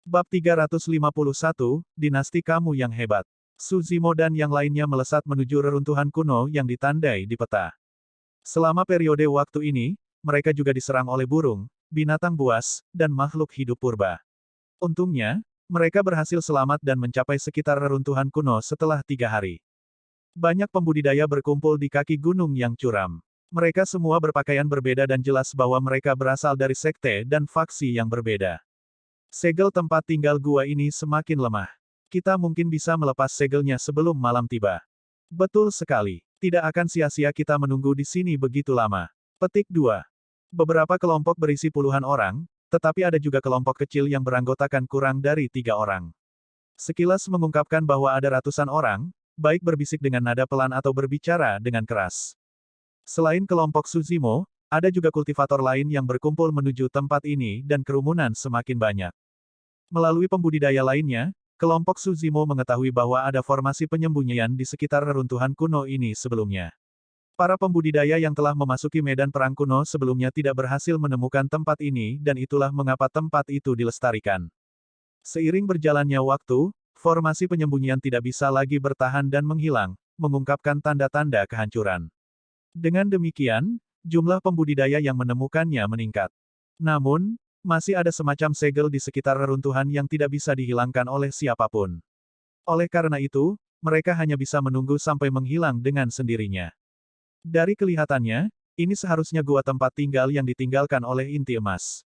Bab 351, Dinasti Kamu yang Hebat. Su Zimo dan yang lainnya melesat menuju reruntuhan kuno yang ditandai di peta. Selama periode waktu ini, mereka juga diserang oleh burung, binatang buas, dan makhluk hidup purba. Untungnya, mereka berhasil selamat dan mencapai sekitar reruntuhan kuno setelah 3 hari. Banyak pembudidaya berkumpul di kaki gunung yang curam. Mereka semua berpakaian berbeda dan jelas bahwa mereka berasal dari sekte dan faksi yang berbeda. Segel tempat tinggal gua ini semakin lemah. Kita mungkin bisa melepas segelnya sebelum malam tiba. Betul sekali. Tidak akan sia-sia kita menunggu di sini begitu lama. Petik 2. Beberapa kelompok berisi puluhan orang, tetapi ada juga kelompok kecil yang beranggotakan kurang dari 3 orang. Sekilas mengungkapkan bahwa ada ratusan orang, baik berbisik dengan nada pelan atau berbicara dengan keras. Selain kelompok Suzimo, ada juga kultivator lain yang berkumpul menuju tempat ini dan kerumunan semakin banyak. Melalui pembudidaya lainnya, kelompok Suzimo mengetahui bahwa ada formasi penyembunyian di sekitar reruntuhan kuno ini sebelumnya. Para pembudidaya yang telah memasuki medan perang kuno sebelumnya tidak berhasil menemukan tempat ini dan itulah mengapa tempat itu dilestarikan. Seiring berjalannya waktu, formasi penyembunyian tidak bisa lagi bertahan dan menghilang, mengungkapkan tanda-tanda kehancuran. Dengan demikian, jumlah pembudidaya yang menemukannya meningkat. Namun, masih ada semacam segel di sekitar reruntuhan yang tidak bisa dihilangkan oleh siapapun. Oleh karena itu, mereka hanya bisa menunggu sampai menghilang dengan sendirinya. Dari kelihatannya, ini seharusnya gua tempat tinggal yang ditinggalkan oleh inti emas.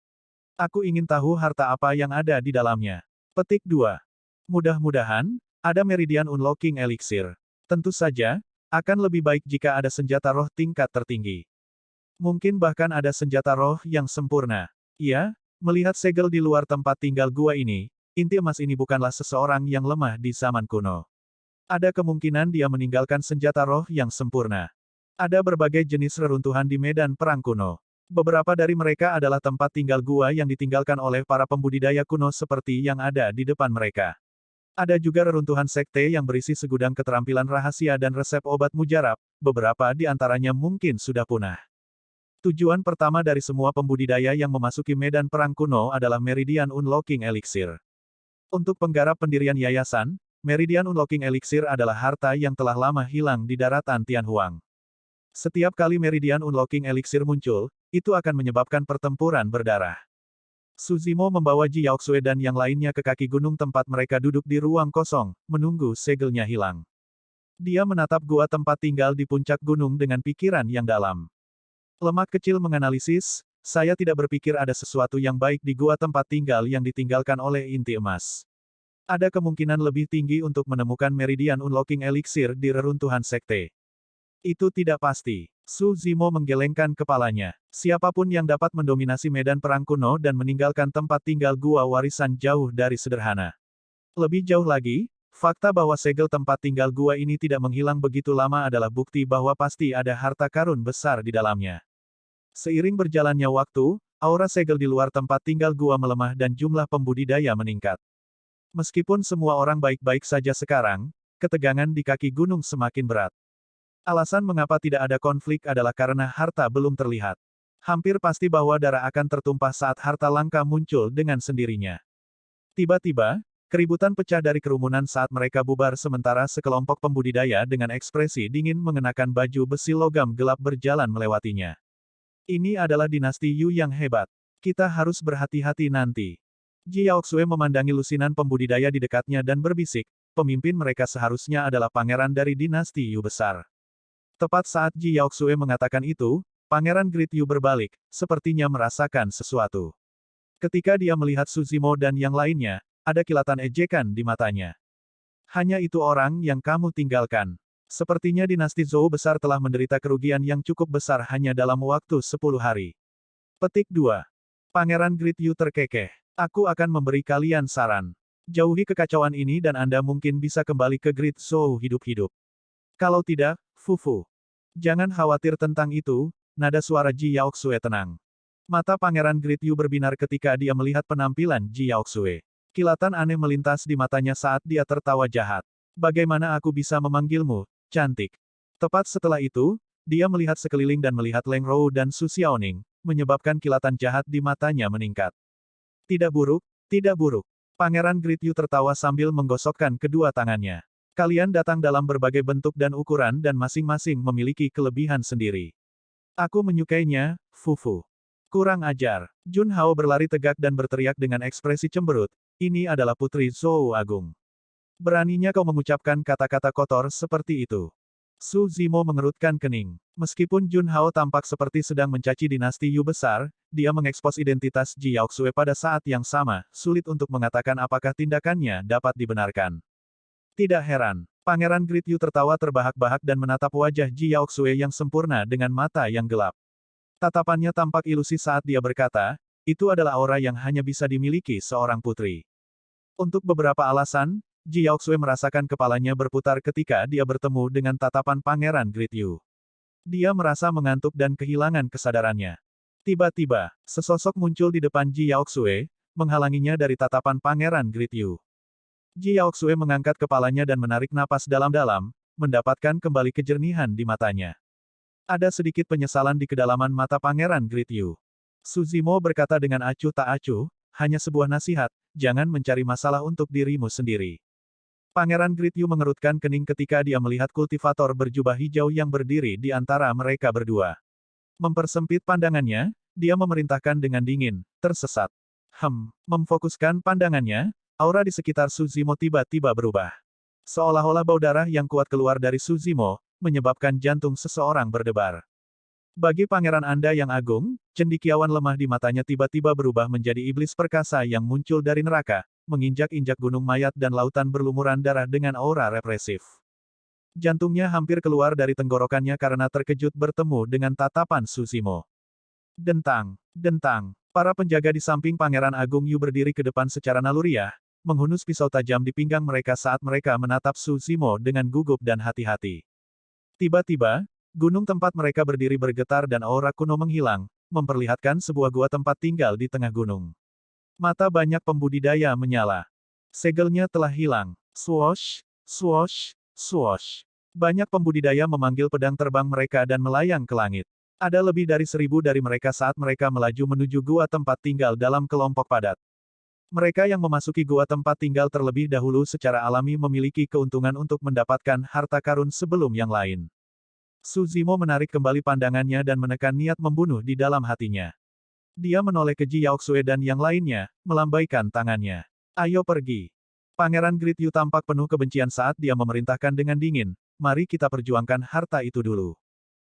Aku ingin tahu harta apa yang ada di dalamnya. Petik 2. Mudah-mudahan, ada Meridian Unlocking Elixir. Tentu saja, akan lebih baik jika ada senjata roh tingkat tertinggi. Mungkin bahkan ada senjata roh yang sempurna. Ya, melihat segel di luar tempat tinggal gua ini, inti emas ini bukanlah seseorang yang lemah di zaman kuno. Ada kemungkinan dia meninggalkan senjata roh yang sempurna. Ada berbagai jenis reruntuhan di medan perang kuno. Beberapa dari mereka adalah tempat tinggal gua yang ditinggalkan oleh para pembudidaya kuno seperti yang ada di depan mereka. Ada juga reruntuhan sekte yang berisi segudang keterampilan rahasia dan resep obat mujarab, beberapa di antaranya mungkin sudah punah. Tujuan pertama dari semua pembudidaya yang memasuki medan perang kuno adalah Meridian Unlocking Elixir. Untuk penggarap pendirian yayasan, Meridian Unlocking Elixir adalah harta yang telah lama hilang di daratan Tianhuang. Setiap kali Meridian Unlocking Elixir muncul, itu akan menyebabkan pertempuran berdarah. Suzimo membawa Ji Yaoxue dan yang lainnya ke kaki gunung tempat mereka duduk di ruang kosong, menunggu segelnya hilang. Dia menatap gua tempat tinggal di puncak gunung dengan pikiran yang dalam. Lemak kecil menganalisis, saya tidak berpikir ada sesuatu yang baik di gua tempat tinggal yang ditinggalkan oleh inti emas. Ada kemungkinan lebih tinggi untuk menemukan Meridian Unlocking Elixir di reruntuhan sekte. Itu tidak pasti. Su Zimo menggelengkan kepalanya. Siapapun yang dapat mendominasi medan perang kuno dan meninggalkan tempat tinggal gua warisan jauh dari sederhana. Lebih jauh lagi, fakta bahwa segel tempat tinggal gua ini tidak menghilang begitu lama adalah bukti bahwa pasti ada harta karun besar di dalamnya. Seiring berjalannya waktu, aura segel di luar tempat tinggal gua melemah dan jumlah pembudidaya meningkat. Meskipun semua orang baik-baik saja sekarang, ketegangan di kaki gunung semakin berat. Alasan mengapa tidak ada konflik adalah karena harta belum terlihat. Hampir pasti bahwa darah akan tertumpah saat harta langka muncul dengan sendirinya. Tiba-tiba, keributan pecah dari kerumunan saat mereka bubar sementara sekelompok pembudidaya dengan ekspresi dingin mengenakan baju besi logam gelap berjalan melewatinya. Ini adalah dinasti Yu yang hebat. Kita harus berhati-hati nanti. Ji Yaoxue memandangi lusinan pembudidaya di dekatnya dan berbisik, pemimpin mereka seharusnya adalah pangeran dari dinasti Yu besar. Tepat saat Ji Yaoxue mengatakan itu, Pangeran Great Yu berbalik, sepertinya merasakan sesuatu. Ketika dia melihat Suzimo dan yang lainnya, ada kilatan ejekan di matanya. Hanya itu orang yang kamu tinggalkan. Sepertinya dinasti Zhou besar telah menderita kerugian yang cukup besar hanya dalam waktu 10 hari. Petik 2. Pangeran Great Yu terkekeh. Aku akan memberi kalian saran. Jauhi kekacauan ini dan Anda mungkin bisa kembali ke Great Zhou hidup-hidup. Kalau tidak, fufu. Jangan khawatir tentang itu, nada suara Ji Yaoxue tenang. Mata Pangeran Great Yu berbinar ketika dia melihat penampilan Ji Yaoxue. Kilatan aneh melintas di matanya saat dia tertawa jahat. Bagaimana aku bisa memanggilmu, cantik? Tepat setelah itu, dia melihat sekeliling dan melihat Leng Rou dan Su Xiaoning, menyebabkan kilatan jahat di matanya meningkat. Tidak buruk, tidak buruk. Pangeran Gridyu tertawa sambil menggosokkan kedua tangannya. Kalian datang dalam berbagai bentuk dan ukuran dan masing-masing memiliki kelebihan sendiri. Aku menyukainya, Fufu. Kurang ajar. Jun Hao berlari tegak dan berteriak dengan ekspresi cemberut, ini adalah Putri Zhou Agung. Beraninya kau mengucapkan kata-kata kotor seperti itu. Su Zimo mengerutkan kening. Meskipun Jun Hao tampak seperti sedang mencaci dinasti Yu besar, dia mengekspos identitas Ji Yaoxue pada saat yang sama, sulit untuk mengatakan apakah tindakannya dapat dibenarkan. Tidak heran, Pangeran Gridyu tertawa terbahak-bahak dan menatap wajah Ji Yaoxue yang sempurna dengan mata yang gelap. Tatapannya tampak ilusi saat dia berkata, itu adalah aura yang hanya bisa dimiliki seorang putri. Untuk beberapa alasan, Ji Yaoxue merasakan kepalanya berputar ketika dia bertemu dengan tatapan Pangeran Gridyu. Dia merasa mengantuk dan kehilangan kesadarannya. Tiba-tiba, sesosok muncul di depan Ji Yaoxue, menghalanginya dari tatapan Pangeran Gridyu. Ji Yaoxue mengangkat kepalanya dan menarik napas dalam-dalam, mendapatkan kembali kejernihan di matanya. Ada sedikit penyesalan di kedalaman mata Pangeran Gridyu. Su Zimo berkata dengan acuh tak acuh, hanya sebuah nasihat, jangan mencari masalah untuk dirimu sendiri. Pangeran Gridyu mengerutkan kening ketika dia melihat kultivator berjubah hijau yang berdiri di antara mereka berdua. Mempersempit pandangannya, dia memerintahkan dengan dingin, tersesat. Memfokuskan pandangannya, aura di sekitar Su Zimo tiba-tiba berubah. Seolah-olah bau darah yang kuat keluar dari Su Zimo, menyebabkan jantung seseorang berdebar. Bagi pangeran Anda yang agung, cendekiawan lemah di matanya tiba-tiba berubah menjadi iblis perkasa yang muncul dari neraka, menginjak-injak gunung mayat dan lautan berlumuran darah dengan aura represif. Jantungnya hampir keluar dari tenggorokannya karena terkejut bertemu dengan tatapan Su Zimo. Dentang, dentang. Para penjaga di samping Pangeran Agung Yu berdiri ke depan secara naluriah, menghunus pisau tajam di pinggang mereka saat mereka menatap Su Zimo dengan gugup dan hati-hati. Tiba-tiba, gunung tempat mereka berdiri bergetar dan aura kuno menghilang, memperlihatkan sebuah gua tempat tinggal di tengah gunung. Mata banyak pembudidaya menyala. Segelnya telah hilang. Swoosh, swoosh, swoosh. Banyak pembudidaya memanggil pedang terbang mereka dan melayang ke langit. Ada lebih dari 1000 dari mereka saat mereka melaju menuju gua tempat tinggal dalam kelompok padat. Mereka yang memasuki gua tempat tinggal terlebih dahulu secara alami memiliki keuntungan untuk mendapatkan harta karun sebelum yang lain. Su Zimo menarik kembali pandangannya dan menekan niat membunuh di dalam hatinya. Dia menoleh ke Ji Yaoxue dan yang lainnya, melambaikan tangannya. Ayo pergi. Pangeran Gridyu tampak penuh kebencian saat dia memerintahkan dengan dingin, mari kita perjuangkan harta itu dulu.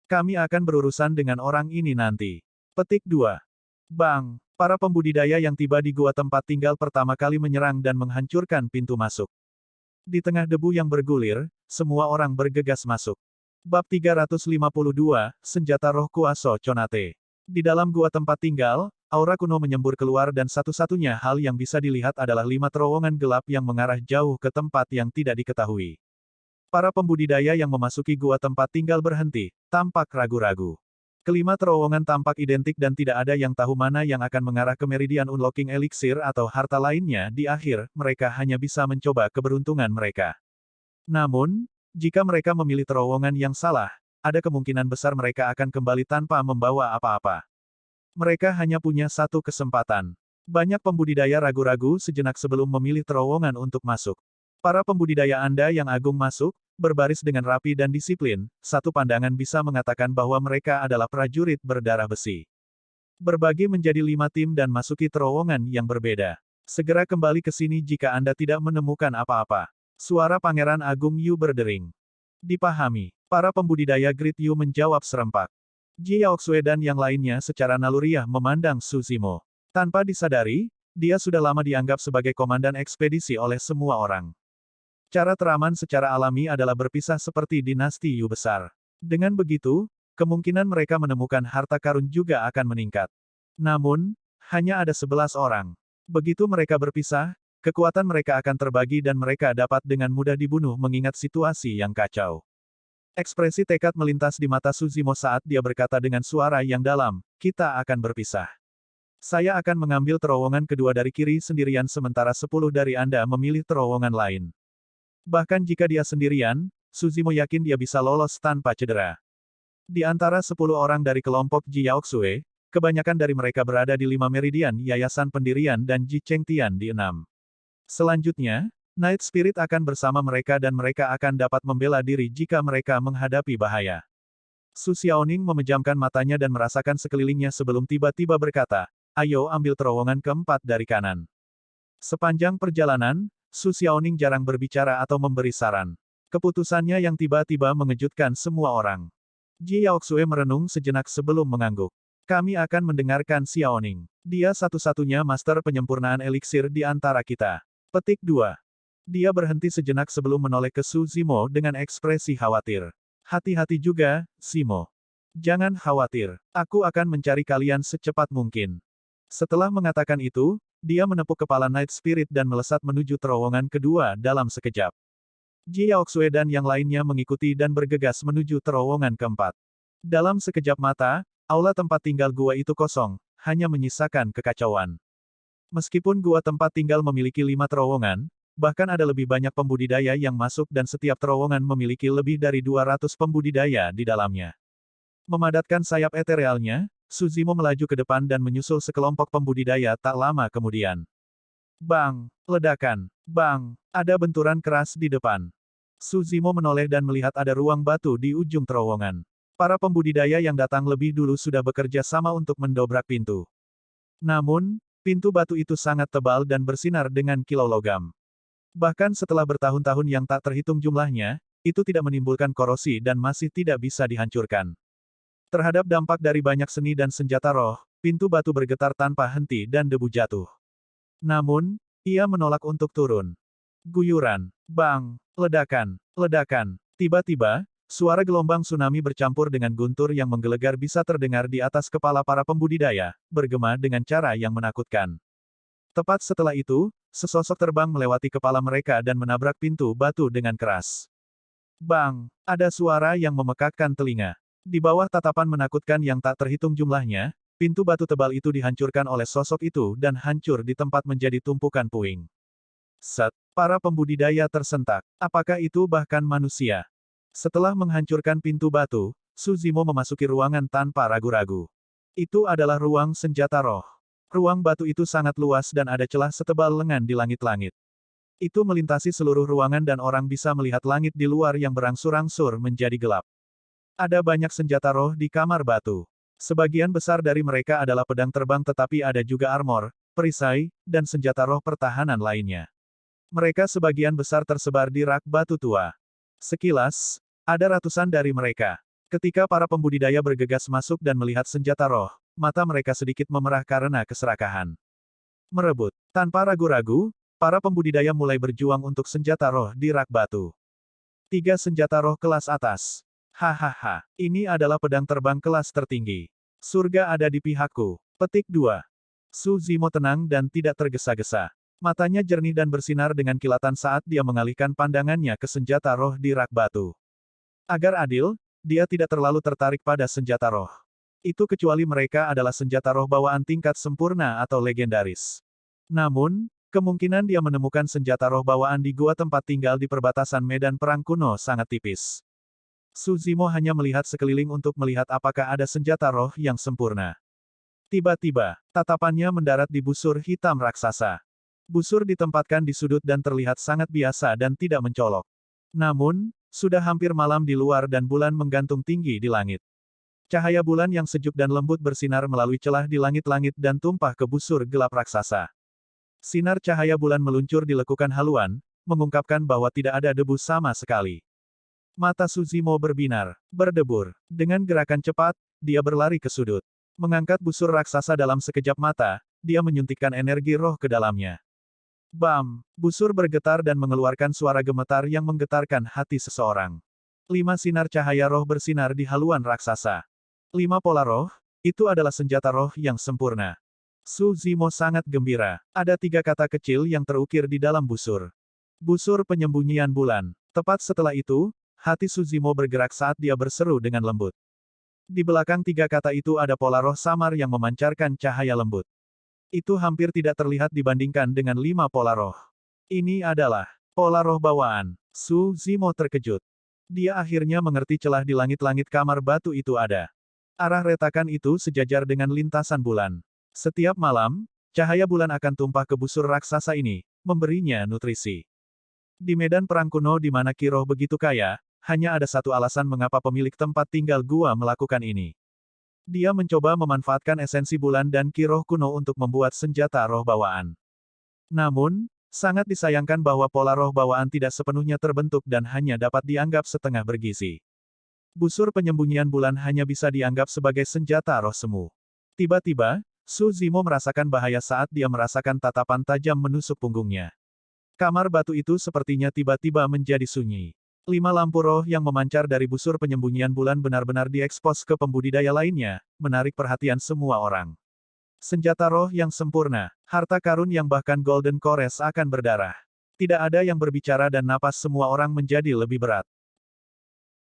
Kami akan berurusan dengan orang ini nanti. Petik 2. Bang! Para pembudidaya yang tiba di gua tempat tinggal pertama kali menyerang dan menghancurkan pintu masuk. Di tengah debu yang bergulir, semua orang bergegas masuk. Bab 352, Senjata Roh Kuaso Conate. Di dalam gua tempat tinggal, aura kuno menyembur keluar dan satu-satunya hal yang bisa dilihat adalah 5 terowongan gelap yang mengarah jauh ke tempat yang tidak diketahui. Para pembudidaya yang memasuki gua tempat tinggal berhenti, tampak ragu-ragu. Kelima terowongan tampak identik dan tidak ada yang tahu mana yang akan mengarah ke Meridian Unlocking Elixir atau harta lainnya. Di akhir, mereka hanya bisa mencoba keberuntungan mereka. Namun, jika mereka memilih terowongan yang salah, ada kemungkinan besar mereka akan kembali tanpa membawa apa-apa. Mereka hanya punya satu kesempatan. Banyak pembudidaya ragu-ragu sejenak sebelum memilih terowongan untuk masuk. Para pembudidaya Anda yang agung masuk, berbaris dengan rapi dan disiplin, satu pandangan bisa mengatakan bahwa mereka adalah prajurit berdarah besi. Berbagi menjadi 5 tim dan masuki terowongan yang berbeda. Segera kembali ke sini jika Anda tidak menemukan apa-apa. Suara Pangeran Agung Yu berdering. Dipahami. Para pembudidaya Gridyu menjawab serempak. Ji Yaoxue dan yang lainnya secara naluriah memandang Su Zimo. Tanpa disadari, dia sudah lama dianggap sebagai komandan ekspedisi oleh semua orang. Cara teraman secara alami adalah berpisah seperti dinasti Yu besar. Dengan begitu, kemungkinan mereka menemukan harta karun juga akan meningkat. Namun, hanya ada 11 orang. Begitu mereka berpisah, kekuatan mereka akan terbagi dan mereka dapat dengan mudah dibunuh mengingat situasi yang kacau. Ekspresi tekad melintas di mata Su Zimo saat dia berkata dengan suara yang dalam, kita akan berpisah. Saya akan mengambil terowongan kedua dari kiri sendirian sementara 10 dari Anda memilih terowongan lain. Bahkan jika dia sendirian, Su Zimo yakin dia bisa lolos tanpa cedera. Di antara 10 orang dari kelompok Ji Yaoxue, kebanyakan dari mereka berada di 5 meridian Yayasan Pendirian dan Ji Chengtian di 6. Selanjutnya, Night Spirit akan bersama mereka dan mereka akan dapat membela diri jika mereka menghadapi bahaya. Su Xiaoning memejamkan matanya dan merasakan sekelilingnya sebelum tiba-tiba berkata, ayo ambil terowongan keempat dari kanan. Sepanjang perjalanan, Su Xiaoning jarang berbicara atau memberi saran. Keputusannya yang tiba-tiba mengejutkan semua orang. Ji Yaoxue merenung sejenak sebelum mengangguk. Kami akan mendengarkan Xiaoning. Dia satu-satunya master penyempurnaan eliksir di antara kita. Petik 2. Dia berhenti sejenak sebelum menoleh ke Su Zimo dengan ekspresi khawatir. Hati-hati juga, Zimo. Jangan khawatir. Aku akan mencari kalian secepat mungkin. Setelah mengatakan itu, dia menepuk kepala Night Spirit dan melesat menuju terowongan kedua dalam sekejap. Ji Yaoxue dan yang lainnya mengikuti dan bergegas menuju terowongan keempat. Dalam sekejap mata, aula tempat tinggal gua itu kosong, hanya menyisakan kekacauan. Meskipun gua tempat tinggal memiliki 5 terowongan, bahkan ada lebih banyak pembudidaya yang masuk dan setiap terowongan memiliki lebih dari 200 pembudidaya di dalamnya. Memadatkan sayap eterealnya, Su Zimo melaju ke depan dan menyusul sekelompok pembudidaya tak lama kemudian. Bang! Ledakan! Bang! Ada benturan keras di depan. Su Zimo menoleh dan melihat ada ruang batu di ujung terowongan. Para pembudidaya yang datang lebih dulu sudah bekerja sama untuk mendobrak pintu. Namun, pintu batu itu sangat tebal dan bersinar dengan kilau logam. Bahkan setelah bertahun-tahun yang tak terhitung jumlahnya, itu tidak menimbulkan korosi dan masih tidak bisa dihancurkan. Terhadap dampak dari banyak seni dan senjata roh, pintu batu bergetar tanpa henti dan debu jatuh. Namun, ia menolak untuk turun. Guyuran, bang, ledakan, ledakan. Tiba-tiba, suara gelombang tsunami bercampur dengan guntur yang menggelegar bisa terdengar di atas kepala para pembudidaya, bergema dengan cara yang menakutkan. Tepat setelah itu, sesosok terbang melewati kepala mereka dan menabrak pintu batu dengan keras. Bang! Ada suara yang memekakkan telinga. Di bawah tatapan menakutkan yang tak terhitung jumlahnya, pintu batu tebal itu dihancurkan oleh sosok itu dan hancur di tempat menjadi tumpukan puing. Set! Para pembudidaya tersentak. Apakah itu bahkan manusia? Setelah menghancurkan pintu batu, Su Zimo memasuki ruangan tanpa ragu-ragu. Itu adalah ruang senjata roh. Ruang batu itu sangat luas dan ada celah setebal lengan di langit-langit. Itu melintasi seluruh ruangan dan orang bisa melihat langit di luar yang berangsur-angsur menjadi gelap. Ada banyak senjata roh di kamar batu. Sebagian besar dari mereka adalah pedang terbang tetapi ada juga armor, perisai, dan senjata roh pertahanan lainnya. Mereka sebagian besar tersebar di rak batu tua. Sekilas, ada ratusan dari mereka. Ketika para pembudidaya bergegas masuk dan melihat senjata roh, mata mereka sedikit memerah karena keserakahan. Merebut. Tanpa ragu-ragu, para pembudidaya mulai berjuang untuk senjata roh di rak batu. 3 senjata roh kelas atas. Hahaha, ini adalah pedang terbang kelas tertinggi. Surga ada di pihakku. Petik 2. Su Zimo tenang dan tidak tergesa-gesa. Matanya jernih dan bersinar dengan kilatan saat dia mengalihkan pandangannya ke senjata roh di rak batu. Agar adil, dia tidak terlalu tertarik pada senjata roh. Itu kecuali mereka adalah senjata roh bawaan tingkat sempurna atau legendaris. Namun, kemungkinan dia menemukan senjata roh bawaan di gua tempat tinggal di perbatasan medan perang kuno sangat tipis. Su Zimo hanya melihat sekeliling untuk melihat apakah ada senjata roh yang sempurna. Tiba-tiba, tatapannya mendarat di busur hitam raksasa. Busur ditempatkan di sudut dan terlihat sangat biasa dan tidak mencolok. Namun, sudah hampir malam di luar dan bulan menggantung tinggi di langit. Cahaya bulan yang sejuk dan lembut bersinar melalui celah di langit-langit dan tumpah ke busur gelap raksasa. Sinar cahaya bulan meluncur di lekukan haluan, mengungkapkan bahwa tidak ada debu sama sekali. Mata Su Zimo berbinar, berdebur. Dengan gerakan cepat, dia berlari ke sudut. Mengangkat busur raksasa dalam sekejap mata, dia menyuntikkan energi roh ke dalamnya. Bam! Busur bergetar dan mengeluarkan suara gemetar yang menggetarkan hati seseorang. 5 sinar cahaya roh bersinar di haluan raksasa. 5 pola roh, itu adalah senjata roh yang sempurna. Su Zimo sangat gembira. Ada 3 kata kecil yang terukir di dalam busur. Busur penyembunyian bulan. Tepat setelah itu, hati Su Zimo bergerak saat dia berseru dengan lembut. Di belakang 3 kata itu ada pola roh samar yang memancarkan cahaya lembut. Itu hampir tidak terlihat dibandingkan dengan 5 pola roh. Ini adalah pola roh bawaan. Su Zimo terkejut. Dia akhirnya mengerti celah di langit-langit kamar batu itu ada. Arah retakan itu sejajar dengan lintasan bulan. Setiap malam, cahaya bulan akan tumpah ke busur raksasa ini, memberinya nutrisi. Di medan perang kuno di mana Kiroh begitu kaya, hanya ada satu alasan mengapa pemilik tempat tinggal gua melakukan ini. Dia mencoba memanfaatkan esensi bulan dan Kiroh kuno untuk membuat senjata roh bawaan. Namun, sangat disayangkan bahwa pola roh bawaan tidak sepenuhnya terbentuk dan hanya dapat dianggap setengah bergizi. Busur penyembunyian bulan hanya bisa dianggap sebagai senjata roh semu. Tiba-tiba, Su Zimo merasakan bahaya saat dia merasakan tatapan tajam menusuk punggungnya. Kamar batu itu sepertinya tiba-tiba menjadi sunyi. 5 lampu roh yang memancar dari busur penyembunyian bulan benar-benar diekspos ke pembudidaya lainnya, menarik perhatian semua orang. Senjata roh yang sempurna, harta karun yang bahkan Golden Kores akan berdarah. Tidak ada yang berbicara dan napas semua orang menjadi lebih berat.